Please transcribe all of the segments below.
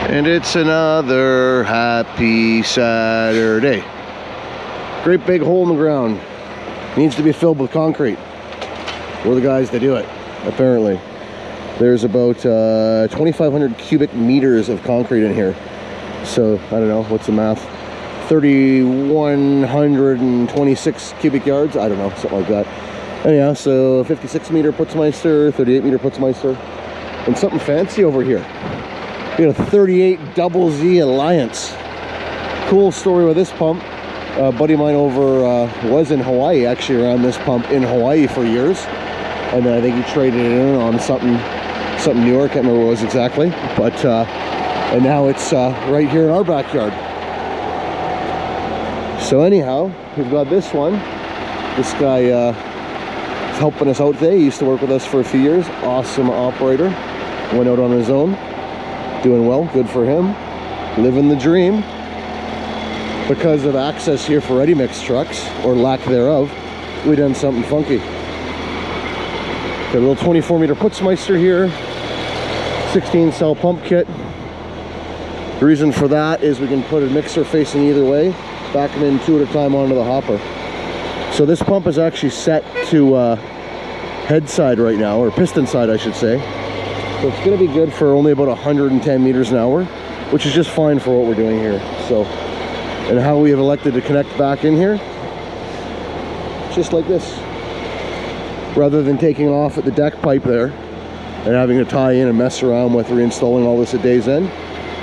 And it's another happy Saturday. Great big hole in the ground. Needs to be filled with concrete. We're the guys that do it, apparently. There's about 2,500 cubic meters of concrete in here. So, I don't know, what's the math? 3,126 cubic yards? I don't know, something like that. Anyhow, so 56 meter PUTZMEISTER, 38 meter PUTZMEISTER, and something fancy over here. We got a 38 double Z Alliance. Cool story with this pump. A buddy of mine was in Hawaii, actually around this pump in Hawaii for years. And then I think he traded it in on something newer, I can't remember what it was exactly. But, and now it's right here in our backyard. So anyhow, we've got this one. This guy is helping us out today. He used to work with us for a few years. Awesome operator. Went out on his own. Doing well, good for him. Living the dream. Because of access here for ready mix trucks, or lack thereof, we done something funky. Got a little 24 meter PUTZMEISTER here. 16 cell pump kit. The reason for that is we can put a mixer facing either way, back them in two at a time onto the hopper. So this pump is actually set to head side right now, or piston side I should say. So it's going to be good for only about 110 meters an hour, which is just fine for what we're doing here. So, and how we have elected to connect back in here, just like this. Rather than taking off at the deck pipe there and having to tie in and mess around with reinstalling all this at day's end,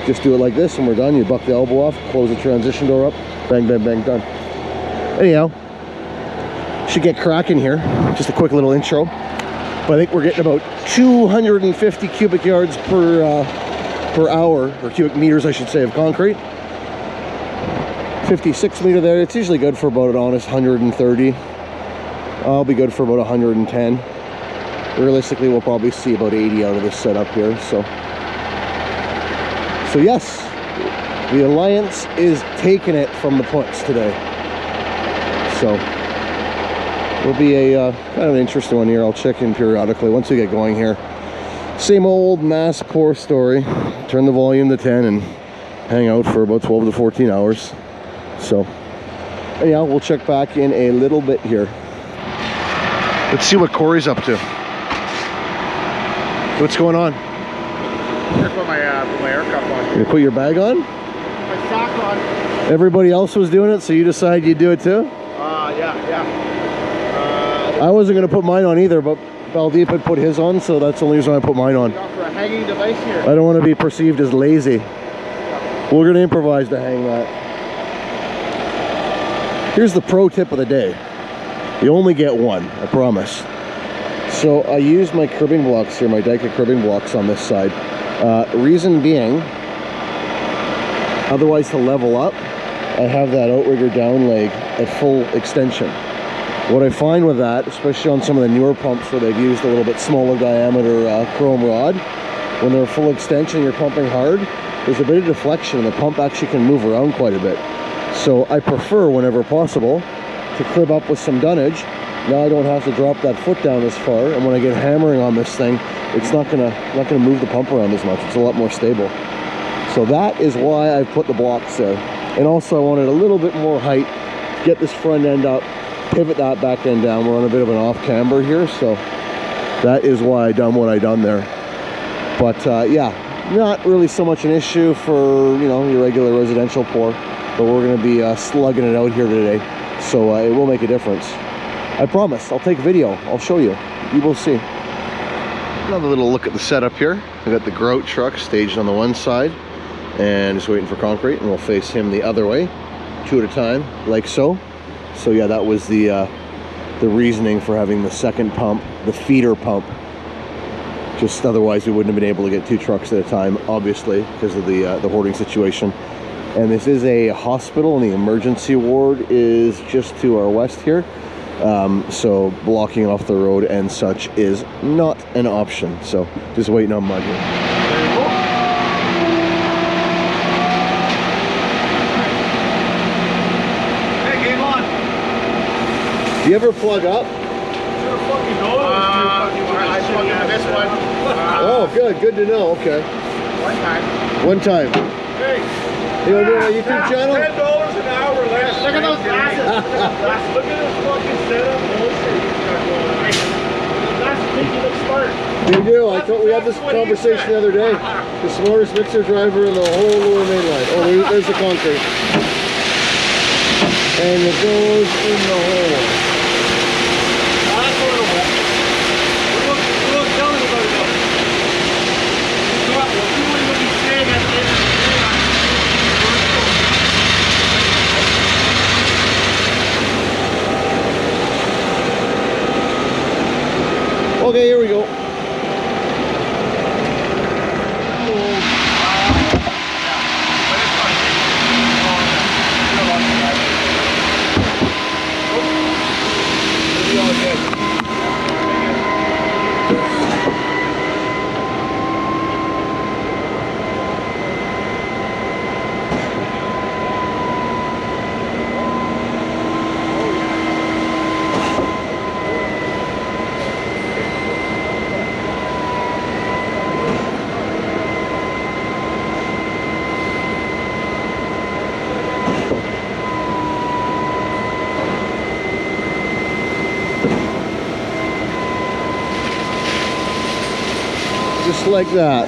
just do it like this and we're done. You buck the elbow off, close the transition door up, bang, bang, bang, done. Anyhow, should get cracking here. Just a quick little intro. But I think we're getting about 250 cubic yards per hour, or cubic meters I should say, of concrete. 56 meter there. It's usually good for about an honest 130. I'll be good for about 110. Realistically, we'll probably see about 80 out of this setup here. So yes, the Alliance is taking it from the Putz today. So it'll be a kind of an interesting one here. I'll check in periodically once we get going here. Same old mass pour story. Turn the volume to 10 and hang out for about 12 to 14 hours. So anyhow, we'll check back in a little bit here. Let's see what Corey's up to. What's going on? Just put my air cup on. You put your bag on? My sock on. Everybody else was doing it, so you decided you'd do it too? Yeah. I wasn't going to put mine on either, but Baldeep had put his on, so that's the only reason I put mine on. For a hanging device here. I don't want to be perceived as lazy. We're going to improvise to hang that. Here's the pro tip of the day. You only get one, I promise. So I used my cribbing blocks here, my Dyka cribbing blocks on this side. Reason being, otherwise to level up, I have that outrigger down leg at full extension. What I find with that, especially on some of the newer pumps where they've used a little bit smaller diameter chrome rod, when they're full extension, you're pumping hard, there's a bit of deflection and the pump actually can move around quite a bit. So I prefer, whenever possible, to crib up with some dunnage. Now I don't have to drop that foot down as far, and when I get hammering on this thing, it's not gonna move the pump around as much. It's a lot more stable. So that is why I put the blocks there. And also I wanted a little bit more height, get this front end up, pivot that back end down. We're on a bit of an off camber here, so that is why I done what I done there. But yeah, not really so much an issue for, you know, your regular residential pour, but we're going to be slugging it out here today, so it will make a difference. I promise. I'll take video. I'll show you. You will see. Another little look at the setup here. We got the grout truck staged on the one side and just waiting for concrete, and we'll face him the other way, two at a time, like so. So yeah, that was the reasoning for having the second pump, the feeder pump. Just otherwise we wouldn't have been able to get two trucks at a time, obviously, because of the hoarding situation. And this is a hospital, and the emergency ward is just to our west here. So blocking off the road and such is not an option. So just waiting on mud here. Hey, game on. Do you ever plug up? I plug into this one. Oh, good to know. Okay. One time. One time. Hey. You want to do it on YouTube channel? $10 an hour less. Look at those glasses. Look at this fucking setup. Glasses make you look smart. They do. I thought we had this conversation the other day. The smartest mixer driver in the whole lower mainline. Oh, there's the concrete. And it goes in the hole. That's a little wet. We'll tell them about it though. We'll see what you'll be saying at the end of the day. Okay, here we go. Just like that.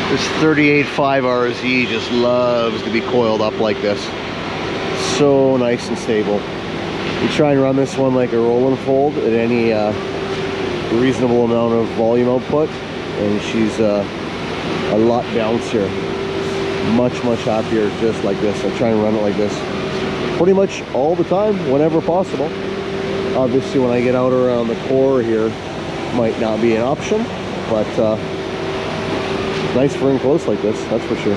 This 38.5 RZ just loves to be coiled up like this. So nice and stable. You try and run this one like a roll and fold at any reasonable amount of volume output, and she's a lot bouncier. Much happier just like this. I try and run it like this pretty much all the time, whenever possible. Obviously when I get out around the core here, might not be an option, but nice for in close like this, that's for sure.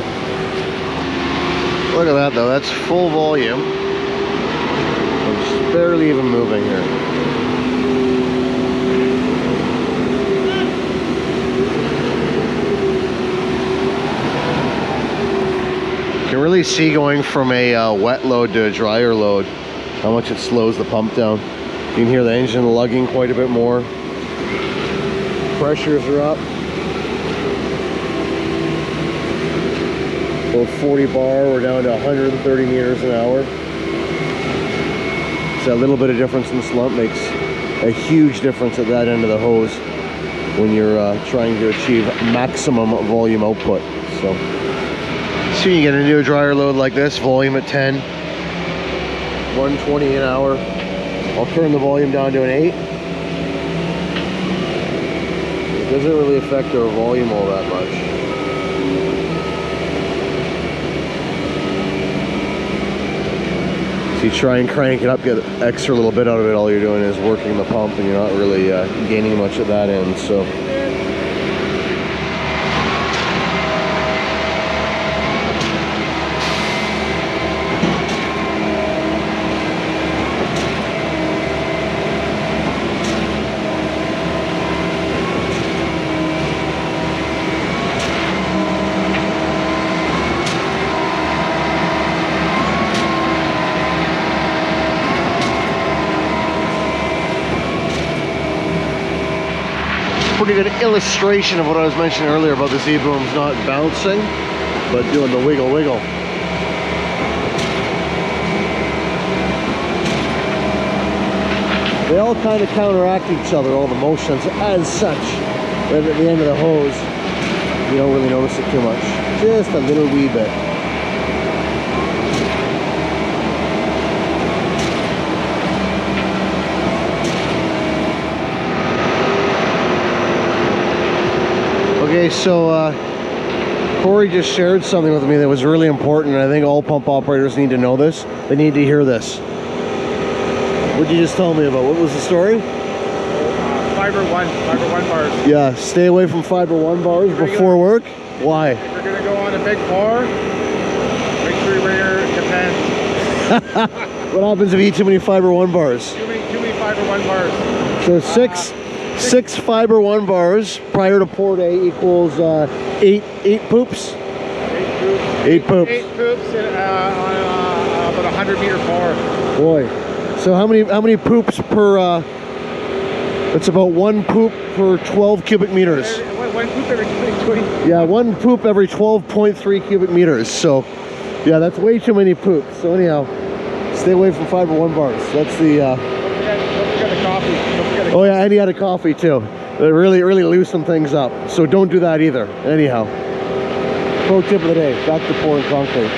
Look at that though, that's full volume. I'm just barely even moving here. You can really see going from a wet load to a drier load how much it slows the pump down. You can hear the engine lugging quite a bit more. Pressures are up. About 40 bar, we're down to 130 meters an hour. So a little bit of difference in the slump makes a huge difference at that end of the hose when you're trying to achieve maximum volume output. So you get into a dryer load like this, volume at 10, 120 an hour. I'll turn the volume down to an 8. It doesn't really affect our volume all that much. So you try and crank it up, get an extra little bit out of it, all you're doing is working the pump and you're not really gaining much at that end. So pretty good illustration of what I was mentioning earlier about the Z-booms not bouncing, but doing the wiggle. They all kind of counteract each other, all the motions as such. But at the end of the hose, you don't really notice it too much. Just a little wee bit. Okay, so Corey just shared something with me that was really important, and I think all pump operators need to know this. They need to hear this. What did you just tell me about? What was the story? Fiber one bars. Yeah, stay away from fiber one bars before work. Why? If you're gonna go on a big pour, make sure you wear your depends. What happens if you eat too many fiber one bars? Too many fiber one bars. So six fiber one bars prior to pour day equals eight poops. 8 poops. 8 poops on about 100-meter pour. Boy, so how many poops per? It's about 1 poop per 12 cubic meters. One poop every 20. Yeah, 1 poop every 12.3 cubic meters. So, yeah, that's way too many poops. So anyhow, stay away from fiber one bars. That's the. Don't forget the coffee. Oh yeah, and he had a coffee too. It really loosened things up. So don't do that either. Anyhow, pro tip of the day: back to pouring concrete.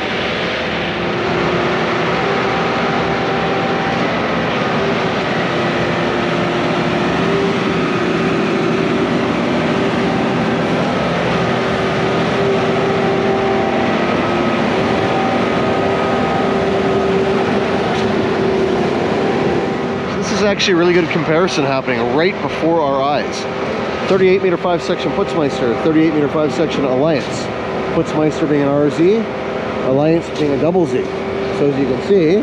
Actually a really good comparison happening right before our eyes. 38 meter 5 section PUTZMEISTER, 38 meter 5 section ALLIANCE. PUTZMEISTER being an RZ, ALLIANCE being a double Z. So as you can see,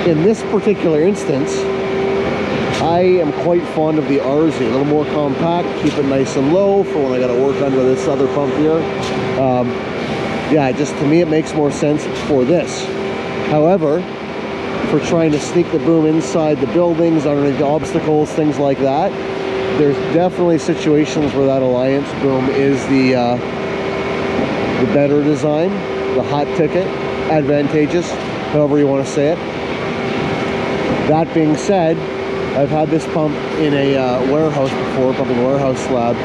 in this particular instance, I am quite fond of the RZ. A little more compact, keep it nice and low for when I got to work under this other pump here. Yeah, just to me it makes more sense for this. However, for trying to sneak the boom inside the buildings, underneath the obstacles, things like that, there's definitely situations where that ALLIANCE boom is the better design, the hot ticket, advantageous, however you want to say it. That being said, I've had this pump in a warehouse before, pumping a warehouse slab,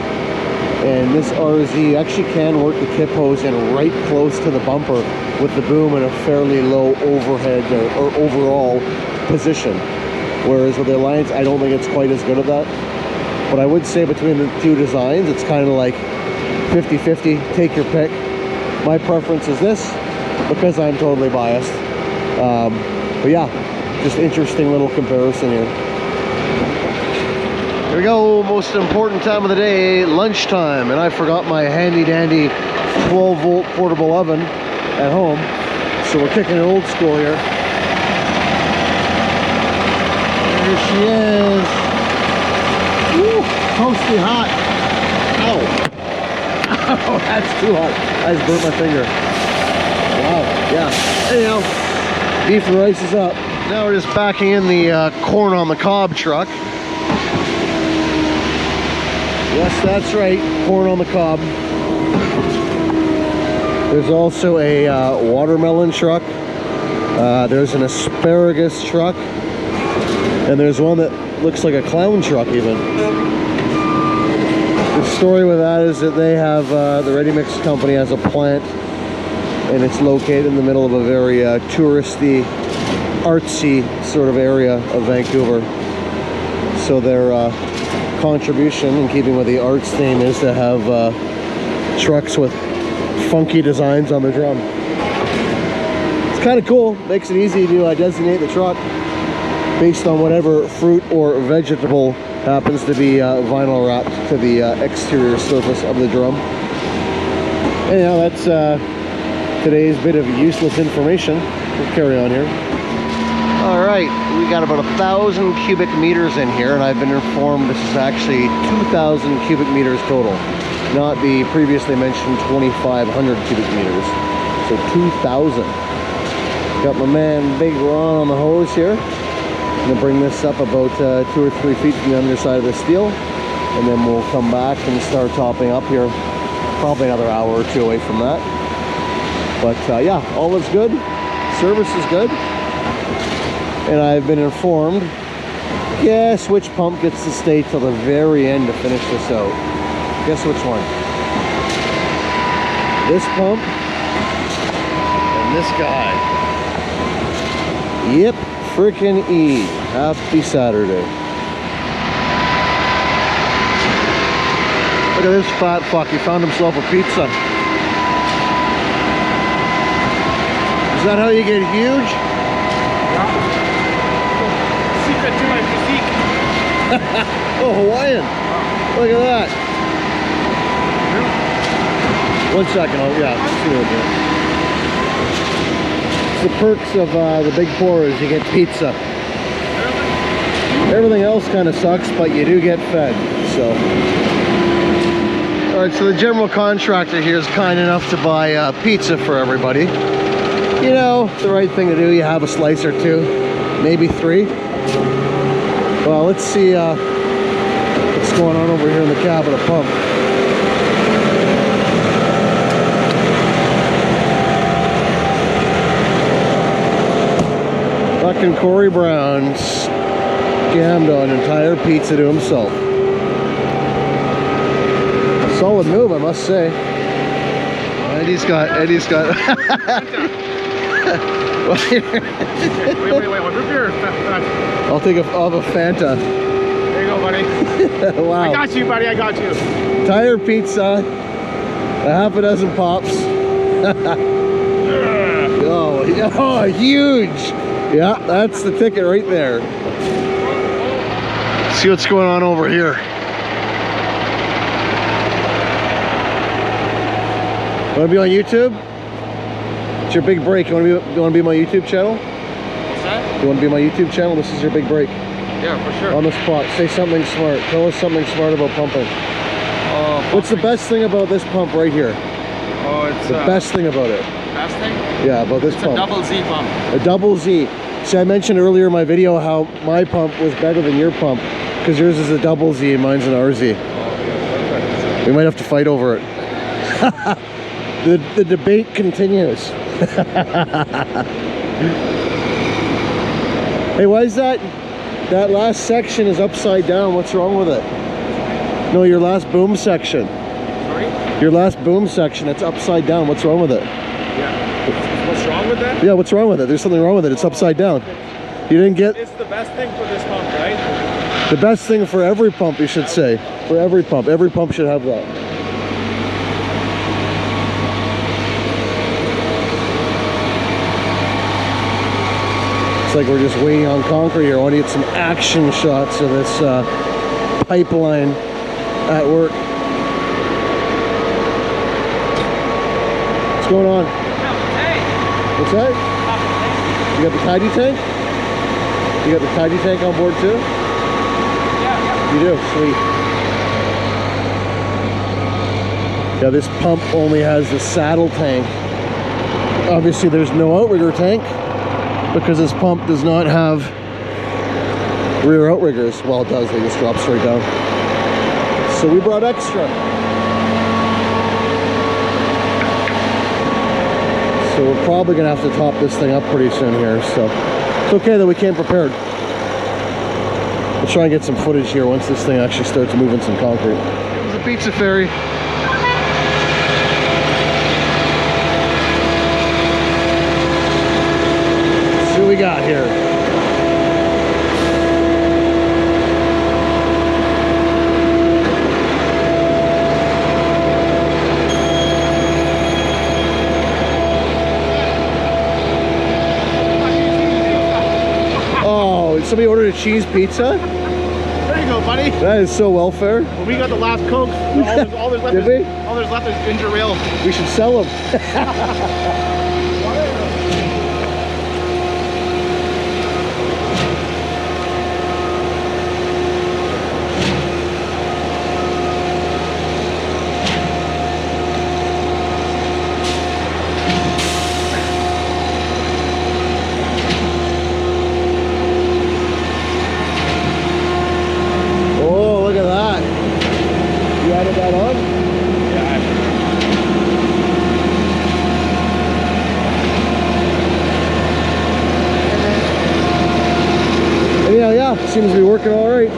and this RZ actually can work the tip hose in right close to the bumper with the boom in a fairly low overhead or overall position. Whereas with the ALLIANCE, I don't think it's quite as good at that. But I would say between the two designs, it's kind of like 50-50, take your pick. My preference is this, because I'm totally biased. But yeah, just interesting little comparison here. Here we go, most important time of the day, lunchtime, and I forgot my handy dandy 12-volt portable oven at home, so we're kicking it old school here. There she is. Woo, toasty hot. Ow. Oh, that's too hot. I just burnt my finger. Wow, yeah. Anyhow, beef and rice is up. Now we're just backing in the corn on the cob truck. Yes, that's right, corn on the cob. There's also a watermelon truck. There's an asparagus truck. And there's one that looks like a clown truck even. The story with that is that they have, the Ready Mix company has a plant, and it's located in the middle of a very touristy, artsy sort of area of Vancouver. So their contribution, in keeping with the arts theme, is to have trucks with funky designs on the drum. It's kind of cool. Makes it easy to designate the truck based on whatever fruit or vegetable happens to be vinyl wrapped to the exterior surface of the drum. Anyhow, that's today's bit of useless information. We'll carry on here. All right, we got about 1,000 cubic meters in here, and I've been informed this is actually 2,000 cubic meters total, not the previously mentioned 2,500 cubic meters. So 2,000. Got my man Big Ron on the hose here. I'm gonna bring this up about 2 or 3 feet from the underside of the steel, and then we'll come back and start topping up here. Probably another hour or two away from that. But yeah, all is good. Service is good. And I've been informed, guess which pump gets to stay till the very end to finish this out. Guess which one? This pump and this guy. Yep, frickin' E. Happy Saturday. Look at this fat fuck, he found himself a pizza. Is that how you get huge? Yeah. Secret to my physique. Oh, Hawaiian. Look at that. Yeah. 1 second, yeah, see what we're doing. It's the perks of the Big Four is you get pizza. Everything else kind of sucks, but you do get fed, so. All right, so the general contractor here is kind enough to buy pizza for everybody. You know, the right thing to do, you have a slice or two, maybe 3. Well, let's see what's going on over here in the cab of the pump. Fucking Corey Brown's scammed on an entire pizza to himself. A solid move, I must say. Eddie's got. Wait, root beer or Fanta? I'll take a Fanta. There you go, buddy. Wow. I got you, buddy, I got you. Entire pizza, a half a dozen pops. Oh, huge. Yeah, that's the ticket right there. See what's going on over here. Want to be on YouTube? It's your big break. You want to be on my YouTube channel? What's that? You want to be on my YouTube channel? This is your big break. Yeah, for sure. On the spot. Say something smart. Tell us something smart about pumping. What's the best thing about this pump right here? Oh, it's the best thing about it. Best thing? Yeah, about this pump. It's a double Z pump. A double Z. See, I mentioned earlier in my video how my pump was better than your pump because yours is a double Z and mine's an RZ. Oh, yeah. We might have to fight over it. The debate continues. Hey, why is that last section is upside down? What's wrong with it? No, your last boom section. Sorry? Your last boom section, it's upside down. What's wrong with it? Yeah. What's wrong with that? Yeah, what's wrong with it? There's something wrong with it. It's upside down. You didn't get... It's the best thing for this pump, right? The best thing for every pump, you should say. For every pump. Every pump should have that. It's like we're just waiting on concrete here. I want to get some action shots of this pipeline at work. What's going on? What's that? You got the tidy tank? You got the tidy tank on board too? Yeah. You do? Sweet. Yeah, this pump only has the saddle tank. Obviously there's no outrigger tank because this pump does not have rear outriggers. Well, it does, they just drop straight down. So we brought extra. So we're probably gonna have to top this thing up pretty soon here. So it's okay that we came prepared. We'll try and get some footage here once this thing actually starts moving some concrete. There's a pizza ferry. Let's see what we got here. Oh, somebody ordered a cheese pizza? There you go, buddy. That is so welfare. When we got the last Coke, all there's left Did we? all there's left is ginger ale. We should sell them. Oh, look at that. You added that on? Yeah, seems to be working all right.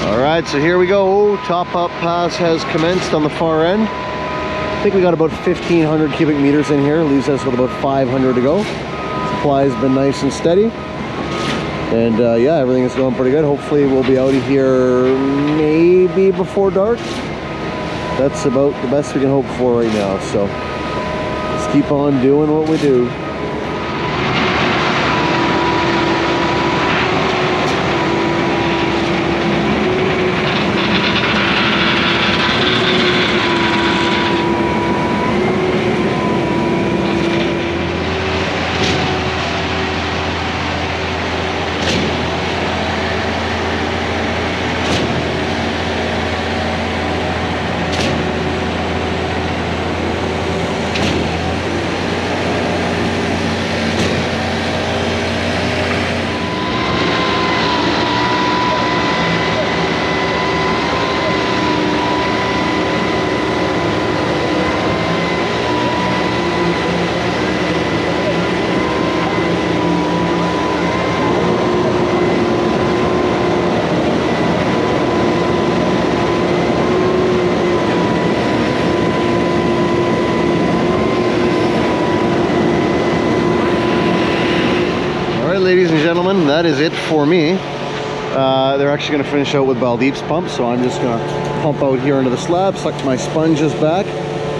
All right, so here we go. Top up pass has commenced on the far end. I think we got about 1,500 cubic meters in here. Leaves us with about 500 to go. Supply has been nice and steady. And yeah, everything is going pretty good. Hopefully we'll be out of here maybe before dark. That's about the best we can hope for right now. So let's keep on doing what we do. Ladies and gentlemen, that is it for me. They're actually going to finish out with Baldeep's pump, so I'm just going to pump out here into the slab, suck my sponges back,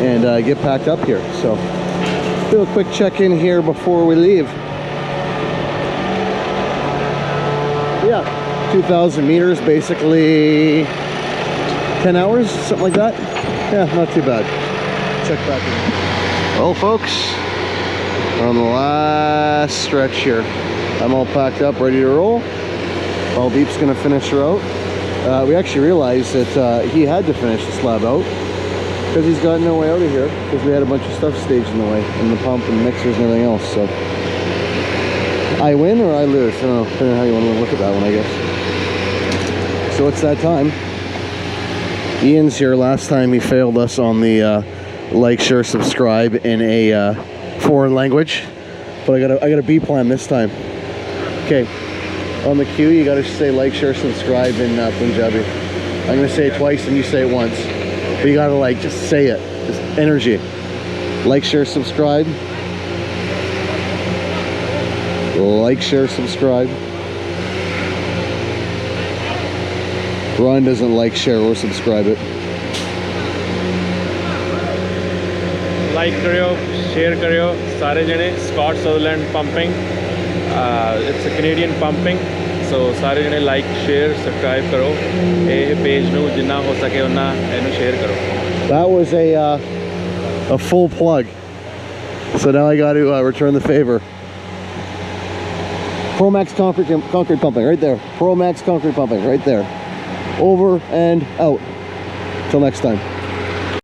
and get packed up here. So do a quick check-in here before we leave. Yeah, 2,000 meters, basically 10 hours, something like that. Yeah, not too bad. Check back in. Well, folks, we're on the last stretch here. I'm all packed up, ready to roll. Baldeep's gonna finish her out. We actually realized that he had to finish the slab out because he's got no way out of here because we had a bunch of stuff staged in the way, and the pump and mixers and everything else. So I win or I lose. I don't know, depending on how you want to look at that one, I guess. So it's that time. Ian's here. Last time he failed us on the like, share, subscribe in a foreign language, but I got a B plan this time. Okay, on the cue, you gotta say like, share, subscribe in Punjabi. I'm gonna say it twice and you say it once. But you gotta like, just say it. Just energy. Like, share, subscribe. Like, share, subscribe. Ron doesn't like, share, or subscribe it. Like करियो, share करियो, सारे जने. Scott Sutherland pumping. It's a Canadian pumping, so सारे जने like, share, subscribe करो. ये page नू जिन्ना हो सके उन्ना इन्हू share करो. That was a full plug. So now I got to return the favor. ProMax concrete pumping right there. ProMax concrete pumping right there. Over and out. Till next time.